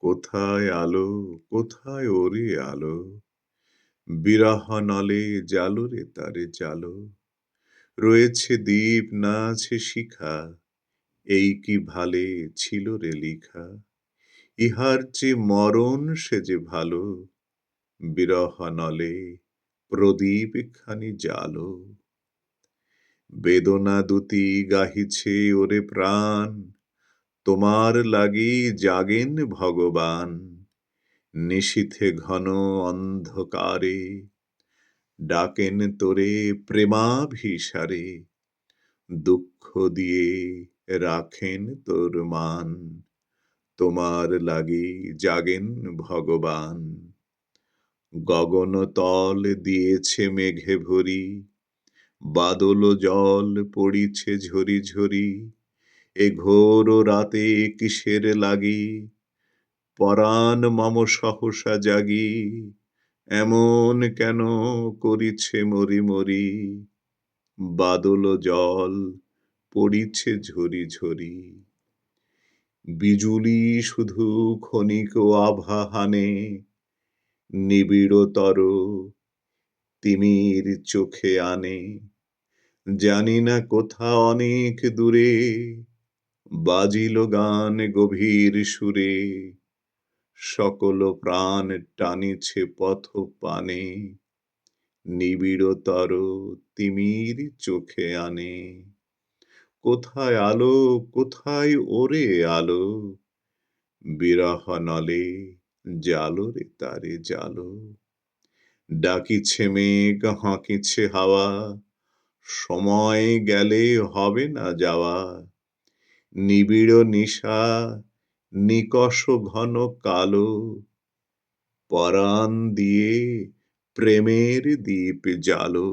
কোথায় আলো, কোথায় ওরে আলো, বিরহ নলে জালো রে তারে জালো। রয়েছে দীপ না আছে শিখা, এই কি ভালে ছিল রে লিখা। ইহার চেয়ে মরণ সে যে ভালো, বিরহ নলে প্রদীপ খানি জালো। বেদনা দুটি গাহিছে ওরে প্রাণ, তোমার লাগি জাগেন ভগবান। নিশীথে ঘন অন্ধকারে ডাকেন তোরে প্রেমাভিসারে, দুঃখ দিয়ে রাখেন তোর মান। তোমার লাগি জাগেন ভগবান। গগনতল দিয়েছে মেঘে ভরি, বাদল জল পড়িছে ঝরি ঝরি। এ ঘোর রাতে কিসের লাগি পরাণ মম সহসা জাগি। এমন কেন করিছে মরি মরি, বাদল জল পড়িছে ঝরি ঝরি। বিজুলি শুধু ক্ষণিক আভা হানে, নিবিড়তর তিমির চোখে আনে। জানি না কোথা অনেক দূরে বাজিল গান গভীর সুরে, সকল প্রাণ টানিছে পথ পানে, নিবিড়তর তিমির চোখে আনে। কোথায় আলো, কোথায় ওরে আলো, বিরহ নলে জালো রে তারে জালো। ডাকিছে মেঘ হাঁকিছে হাওয়া, সময় গেলে হবে না যাওয়া। নিবিড় নিশা নিকষ ঘন কালো, পরাণ দিয়ে প্রেমের দীপ জ্বালো।